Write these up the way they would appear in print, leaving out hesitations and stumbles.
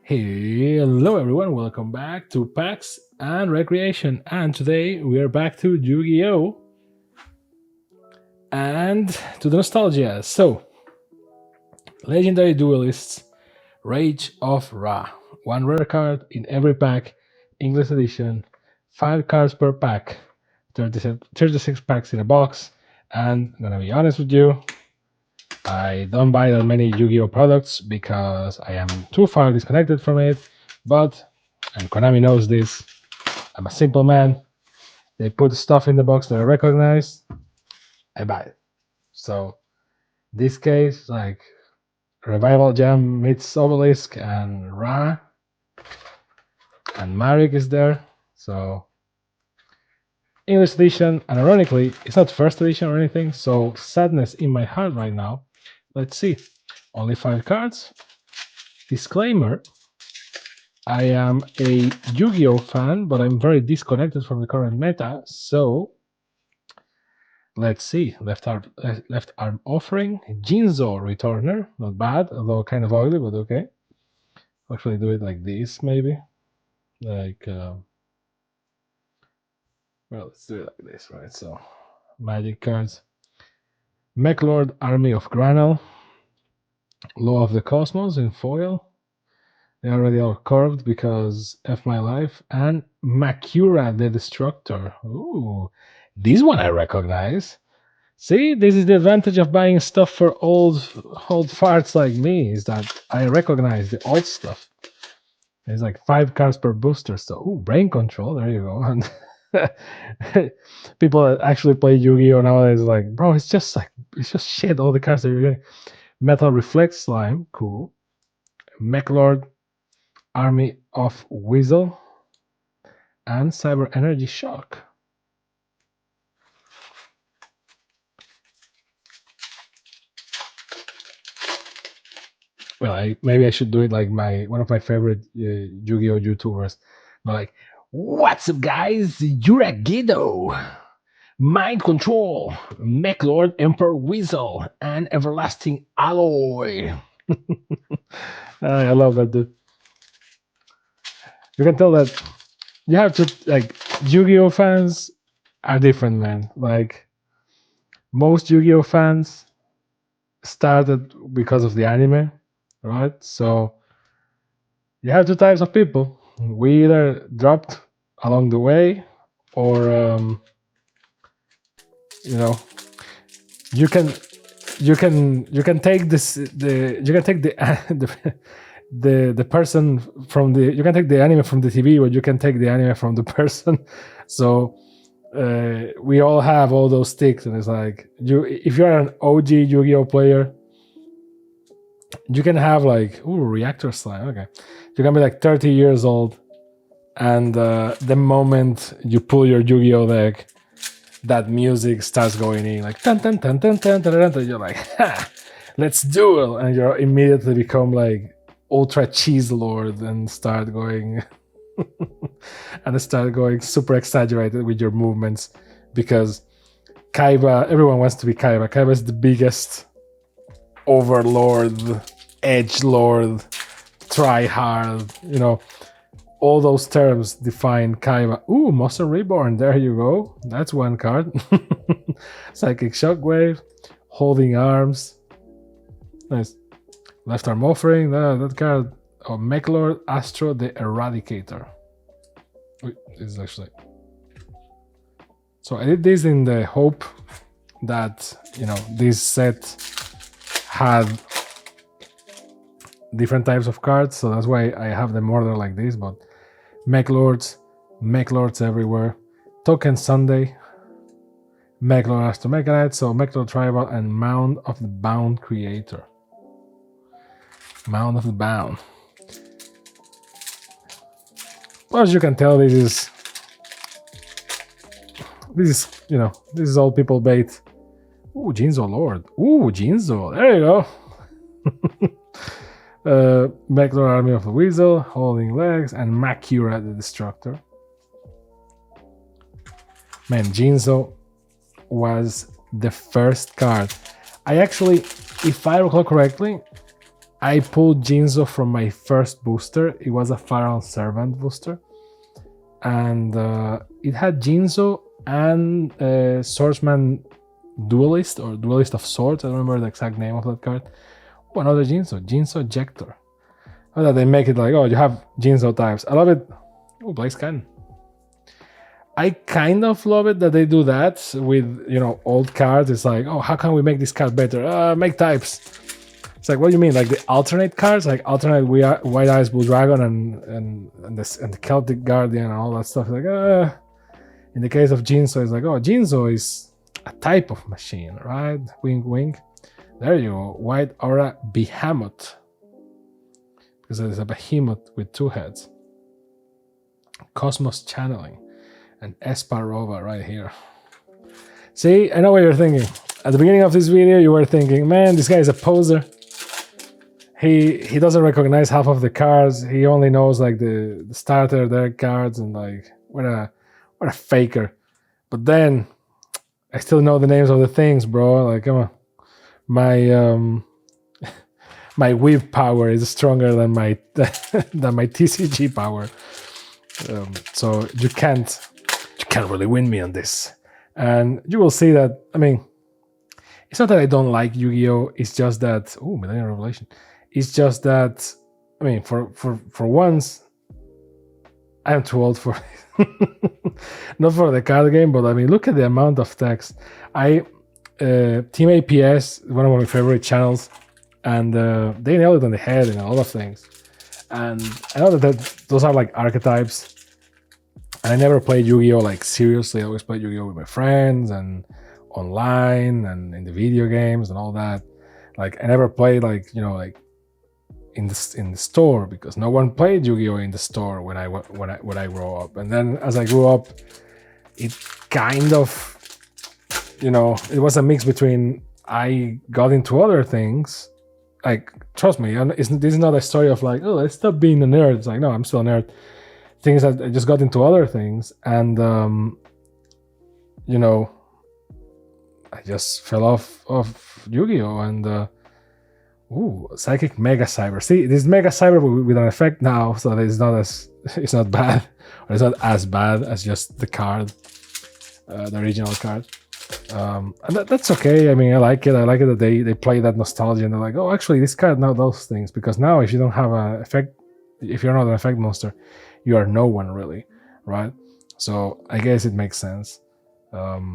Hello everyone, welcome back to PAX and Recreation. And today we are back to YuGiOh and to the nostalgia. So, Legendary Duelists, Rage of Ra. One rare card in every pack, English edition, 5 cards per pack, 36 packs in a box. And I'm gonna be honest with you, I don't buy that many Yu-Gi-Oh products because I am too far disconnected from it. But, and Konami knows this, I'm a simple man. They put stuff in the box that I recognize, I buy it. So, this case, like Revival Jam meets Obelisk and Ra, and Marik is there. So, English edition, and ironically, it's not first edition or anything, so sadness in my heart right now. Let's see. Only 5 cards. Disclaimer, I am a Yu-Gi-Oh fan, but I'm very disconnected from the current meta, so let's see. Left arm offering. Jinzo returner. Not bad, although kind of ugly, but okay. Actually do it like this, maybe. Like, well, let's do it like this, right? So, magic cards. Mech Lord, Army of Granel. Law of the Cosmos in foil. They already are curved because F my life. And Makura the Destructor. Ooh, this one I recognize. See, this is the advantage of buying stuff for old farts like me, is that I recognize the old stuff. There's like 5 cards per booster, so ooh, brain control, there you go. And people that actually play Yu-Gi-Oh! Nowadays like, bro, it's just shit, all the cards that you're getting. Metal Reflect Slime, cool. Mech Lord, Army of Weasel, and Cyber Energy Shock. Well, maybe I should do it like one of my favorite Yu-Gi-Oh YouTubers. Like, what's up, guys? YuGiOh, Mind Control, Mech Lord, Emperor Weasel, and Everlasting Alloy. I love that dude. You can tell that you have to like Yu-Gi-Oh fans are different, man. Like most Yu-Gi-Oh fans started because of the anime, right? So you have 2 types of people. We either dropped along the way, or you know, you can take this you can take the person from the, you can take the anime from the TV, or you can take the anime from the person. So we all have all those sticks, and it's like, if you're an OG Yu-Gi-Oh player, you can have like, ooh, reactor slime. Okay, you can be like 30 years old, and the moment you pull your Yu-Gi-Oh deck, that music starts going in, like tan tan tan tan tan tan tan. You're like, ha, let's duel, and you immediately become like ultra cheese lord and start going super exaggerated with your movements, because Kaiba, everyone wants to be Kaiba. Kaiba is the biggest overlord, edge lord, try hard, all those terms define Kaiba. Ooh, Monster Reborn, there you go. That's one card. Psychic Shockwave, Holding Arms. Nice. Left arm offering, that card. Oh, Mechlord, Astro the Eradicator. Wait, this is actually... So I did this in the hope that, this set had different types of cards, so that's why I have them ordered like this. But Mechlords everywhere. Token Sunday, Mechlord Astro Mechanite, so Mechlord Tribal, and Mound of the Bound Creator. Mound of the Bound. Well, as you can tell, this is all people bait. Ooh, Jinzo Lord. Ooh, Jinzo. There you go. Mechlord Army of the Weasel, Holding Legs, and Makura the Destructor. Man, Jinzo was the first card. I actually, if I recall correctly, I pulled Jinzo from my first booster. It was a Pharaoh Servant booster. And it had Jinzo and Swordsman Duelist or Duelist of Swords. I don't remember the exact name of that card. Oh, another Jinzo Ejector. Oh, that they make it like, oh, you have Jinzo types. I love it. Oh, Blaze Cannon. I kind of love it that they do that with, you know, old cards. It's like, oh, how can we make this card better? Make types. It's like, what do you mean? Like the alternate cards, like alternate White Eyes Blue Dragon and the Celtic Guardian and all that stuff. Like, in the case of Jinzo, it's like, oh, Jinzo is a type of machine, right? Wink, wink. There you go. White Aura Behemoth, because it's a behemoth with two heads. Cosmos Channeling and Esparova right here. See, I know what you're thinking. At the beginning of this video, you were thinking, man, this guy is a poser. He doesn't recognize half of the cards. He only knows like the starter deck cards and like what a faker. But then I still know the names of the things, bro. Like, come on. My whip power is stronger than my than my TCG power. So you can't really win me on this. And you will see that, I mean, it's not that I don't like Yu-Gi-Oh! It's just that, Millennium Revelation. It's just that, I mean, for once, I'm too old for not for the card game, but I mean, look at the amount of text. Team APS, one of my favorite channels, and they nailed it on the head in a lot of things. And I know that those are like archetypes. And I never played Yu-Gi-Oh! Like seriously. I always played Yu-Gi-Oh! With my friends and online and in the video games and all that. Like I never played like, you know, like in the store, because no one played Yu-Gi-Oh! In the store when I grew up. And then as I grew up, it kind of, you know, it was a mix between I got into other things. Like, trust me, this is not a story of like, oh, let's stop being a nerd. It's like, no, I'm still a nerd. Things that I just got into other things, and you know, I just fell off of Yu-Gi-Oh! And Psychic Mega Cyber. See, this Mega Cyber with an effect now, so that it's not bad, or it's not as bad as just the card, the original card. And that's okay. I mean, I like it. I like it that they play that nostalgia and they're like, oh, actually, this card now does things. Because now, if you don't have an effect, if you're not an effect monster, you are no one really, right? So I guess it makes sense. But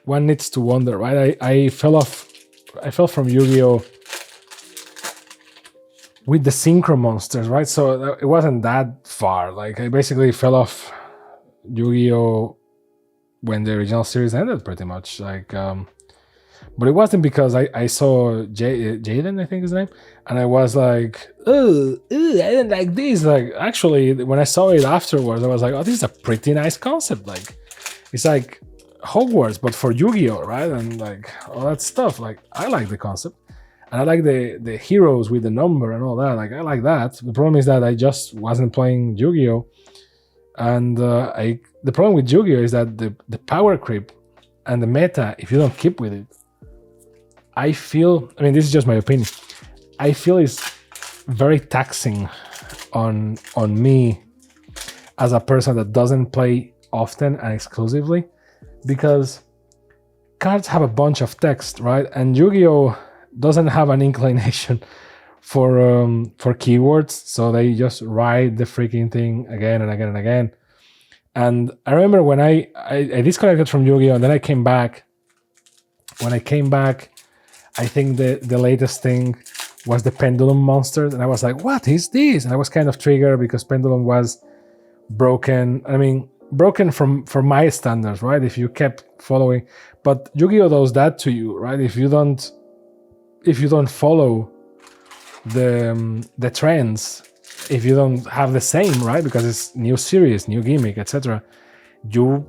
one needs to wonder, right? I fell from Yu-Gi-Oh! With the Synchro Monsters, right? So it wasn't that far. Like I basically fell off Yu-Gi-Oh! When the original series ended, pretty much. Like, but it wasn't because I saw Jaden, I think his name, and I was like, I didn't like this. Like, actually, when I saw it afterwards, I was like, oh, this is a pretty nice concept. Like, it's like Hogwarts, but for Yu-Gi-Oh, right? And like all that stuff. Like, I like the concept, and I like the heroes with the number and all that. Like, I like that. The problem is that I just wasn't playing Yu-Gi-Oh, and the problem with Yu-Gi-Oh is that the power creep and the meta, if you don't keep with it, I feel, I mean, this is just my opinion, I feel is very taxing on me as a person that doesn't play often and exclusively, because cards have a bunch of text, right? And Yu-Gi-Oh doesn't have an inclination for keywords, so they just write the freaking thing again and again and again. And I remember when I disconnected from Yu-Gi-Oh! And then I came back. When I came back, I think the latest thing was the Pendulum Monsters. And I was like, what is this? And I was kind of triggered because Pendulum was broken. I mean, broken from my standards, right? If you kept following. But Yu-Gi-Oh! Does that to you, right? If you don't follow the trends, if you don't have the same, right? Because it's new series, new gimmick, etc. You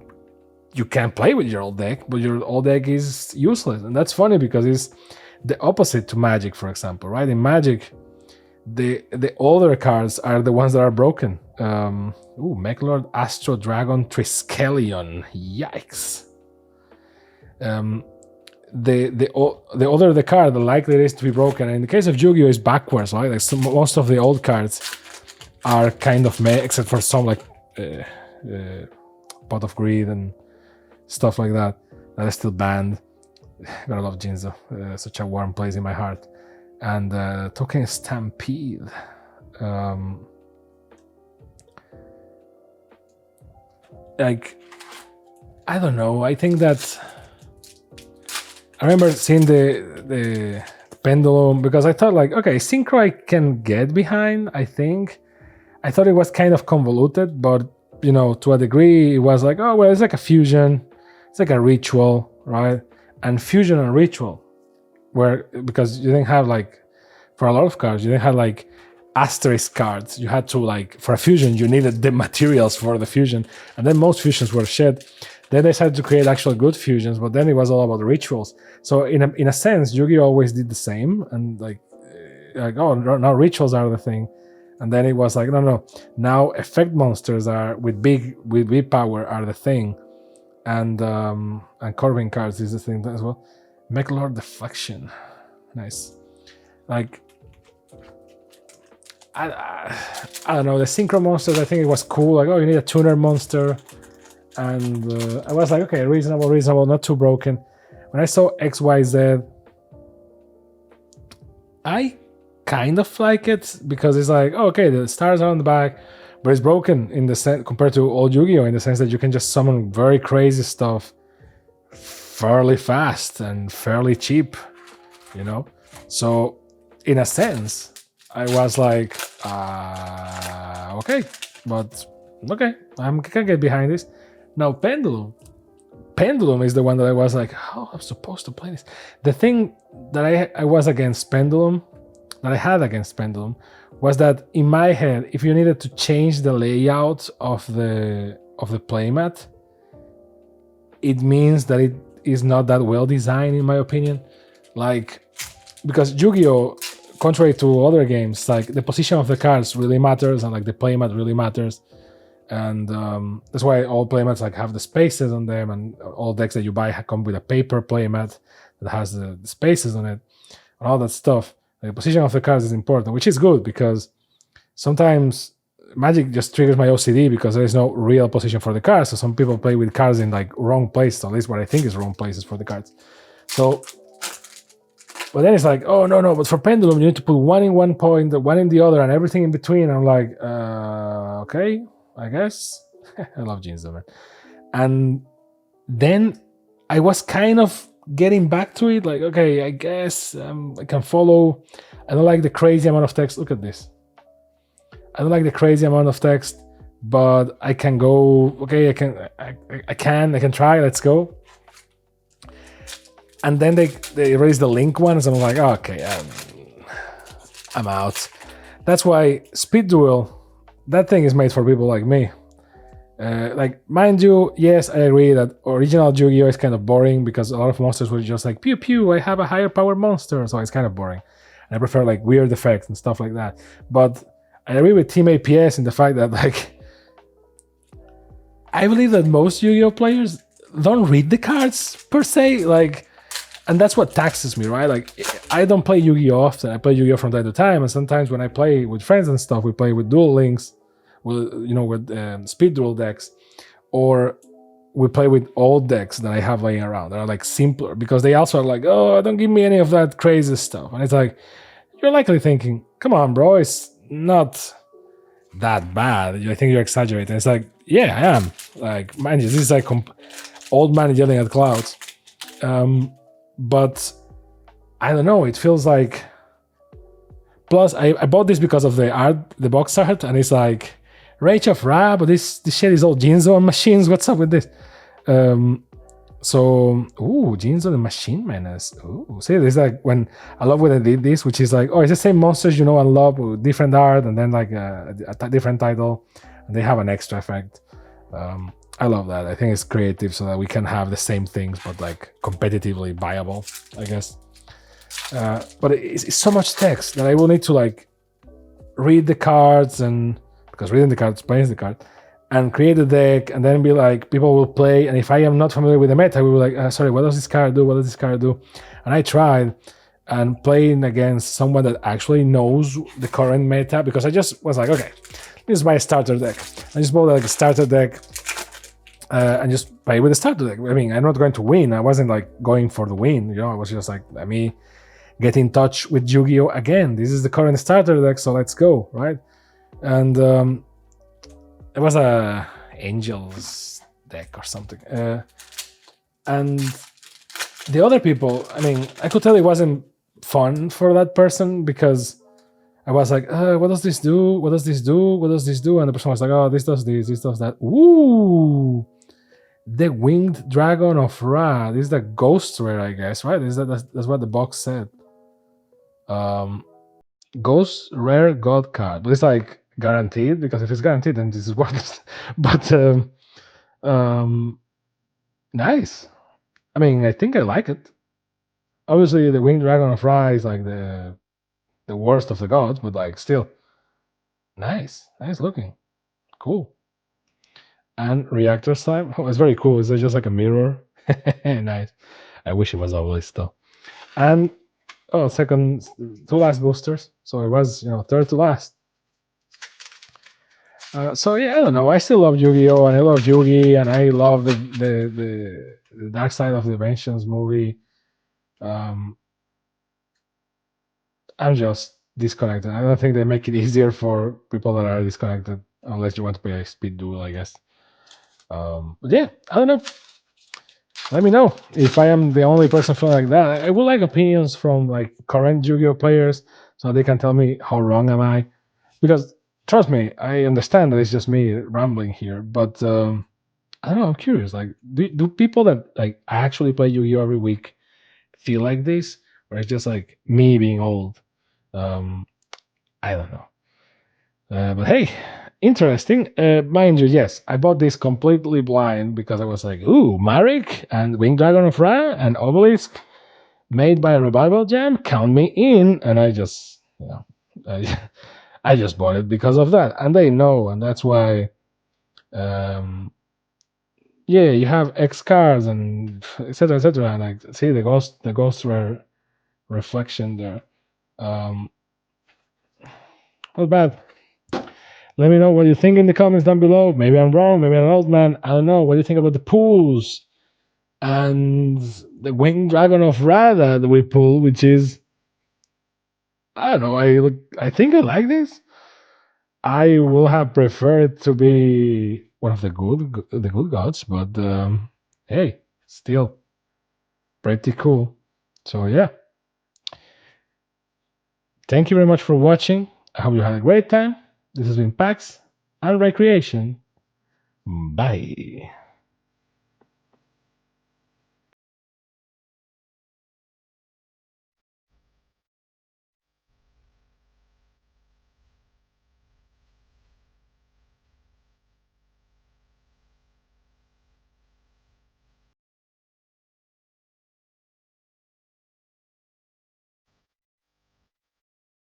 can't play with your old deck, but your old deck is useless. And that's funny because it's the opposite to Magic, for example, right? In Magic, the older cards are the ones that are broken. Mechlord, Astro Dragon, Triskelion. Yikes. the older the card, the likely it is to be broken. And in the case of Yu-Gi-Oh, it's backwards, right? Like most of the old cards are kind of meh, except for some like Pot of Greed and stuff like that is still banned. Gotta love YuGiOh, such a warm place in my heart. And Token Stampede. Like, I don't know. I think that I remember seeing the pendulum because I thought like, okay, synchro I can get behind. I think I thought it was kind of convoluted, but you know, to a degree, it was like, oh well, it's like a fusion, it's like a ritual, right? And fusion and ritual, where because you didn't have like for a lot of cards, you didn't have like asterisk cards. You had to like for a fusion, you needed the materials for the fusion, and then most fusions were shed. Then they decided to create actual good fusions, but then it was all about the rituals. So in a sense, Yu-Gi-Oh always did the same, and like oh now rituals are the thing, and then it was like no, now effect monsters are with big power are the thing, and curving cards is the thing as well. Mechlord Deflection, nice. Like I don't know, the synchro monsters. I think it was cool. Like, oh, you need a tuner monster. And I was like, okay, reasonable, not too broken. When I saw XYZ, I kind of like it because it's like, oh, okay, the stars are on the back, but it's broken in the sense compared to old Yu-Gi-Oh in the sense that you can just summon very crazy stuff fairly fast and fairly cheap, you know. So in a sense, I was like, okay, but okay, I can get behind this. Now, Pendulum is the one that I was like, how I'm supposed to play this? The thing that I was against Pendulum, that I had against Pendulum, was that in my head, if you needed to change the layout of the playmat, it means that it is not that well designed, in my opinion. Like, because Yu-Gi-Oh, contrary to other games, like the position of the cards really matters, and like the playmat really matters. And that's why all playmats like have the spaces on them, and all decks that you buy come with a paper playmat that has the spaces on it, and all that stuff. The position of the cards is important, which is good because sometimes Magic just triggers my OCD because there is no real position for the cards. So some people play with cards in like wrong places, at least what I think is wrong places for the cards. So, but then it's like, oh no, but for Pendulum you need to put one in one point, one in the other, and everything in between. I'm like, okay. I guess. I love YuGiOh, man. And then I was kind of getting back to it, like, okay, I guess I can follow. I don't like the crazy amount of text. Look at this. I don't like the crazy amount of text, but I can go, okay, I can try, let's go. And then they raised the link ones, and I'm like, okay, I'm out. That's why Speed Duel, that thing is made for people like me. Like, mind you, yes, I agree that original Yu-Gi-Oh is kind of boring because a lot of monsters were just like, pew pew, I have a higher power monster, so it's kind of boring. And I prefer like weird effects and stuff like that. But I agree with Team APS in the fact that like, I believe that most Yu-Gi-Oh players don't read the cards per se, like, and that's what taxes me, right? Like, I don't play Yu-Gi-Oh often. I play Yu-Gi-Oh from time to time, and sometimes when I play with friends and stuff, we play with Duel Links, with Speed Duel decks, or we play with old decks that I have laying around that are like simpler because they also are like, oh, don't give me any of that crazy stuff. And it's like, you're likely thinking, come on, bro, it's not that bad. I think you're exaggerating. It's like, yeah, I am. Like, man, this is like old man yelling at clouds. But I don't know, it feels like, plus I bought this because of the art, the box art, and it's like Rage of Ra, but this shit is all YuGiOh and machines. What's up with this? So YuGiOh and Machine Menace. See, this is like when I love when they did this, which is like, oh, it's the same monsters you know and love with different art, and then like a different title, and they have an extra effect. I love that. I think it's creative so that we can have the same things but like competitively viable, I guess. But it's so much text that I will need to like read the cards, and because reading the card explains the card, and create a deck, and then be like, people will play, and if I am not familiar with the meta, we will like, sorry, what does this card do? What does this card do? And I tried, and playing against someone that actually knows the current meta, because I just was like, okay, this is my starter deck. I just bought like a starter deck, and just play with the starter deck. I mean, I'm not going to win. I wasn't like going for the win, you know. I was just like, let me get in touch with Yu-Gi-Oh again. This is the current starter deck, so let's go, right? And it was a Angels deck or something. And the other people, I mean, I could tell it wasn't fun for that person, because I was like, what does this do? What does this do? What does this do? And the person was like, oh, this does this does that. Ooh, the Winged Dragon of Ra. This is the ghost rare, I guess, right? That's what the box said. Ghost rare god card, but it's like guaranteed, because if it's guaranteed, then this is worthless. But nice. I mean, I think I like it. Obviously, the Winged Dragon of Ra is like the worst of the gods, but like still nice looking, cool. And reactor slime, oh, it's very cool. It's just like a mirror. Nice. I wish it was always though. And second, two last boosters, so it was third to last. So yeah, I don't know. I still love Yu-Gi-Oh, and I love Yugi, and I love the Dark Side of the Dimensions movie. I'm just disconnected. I don't think they make it easier for people that are disconnected, unless you want to play a speed duel, I guess. But yeah, I don't know. Let me know if I am the only person feeling like that. I would like opinions from like current Yu-Gi-Oh players, so they can tell me how wrong am I. Because trust me, I understand that it's just me rambling here, but I don't know. I'm curious. Like, do people that like actually play Yu-Gi-Oh every week feel like this, or it's just like me being old? Um, I don't know. But hey, interesting. Mind you, yes, I bought this completely blind, because I was like, ooh, Marek and Winged Dragon of Ra and Obelisk made by a Revival Jam, count me in. And I just, I, I just bought it because of that. And they know, and that's why, yeah, you have X cards and etc. etc. And I see the ghost rare reflection there. Not bad. Let me know what you think in the comments down below. Maybe I'm wrong. Maybe I'm an old man. I don't know. What do you think about the pools and the Winged Dragon of Ra that we pull, which is, I don't know. I think I like this. I will have preferred to be one of the good gods, but hey, still pretty cool. So yeah, thank you very much for watching. I hope you had a great time. This has been Pax and Recreation. Bye.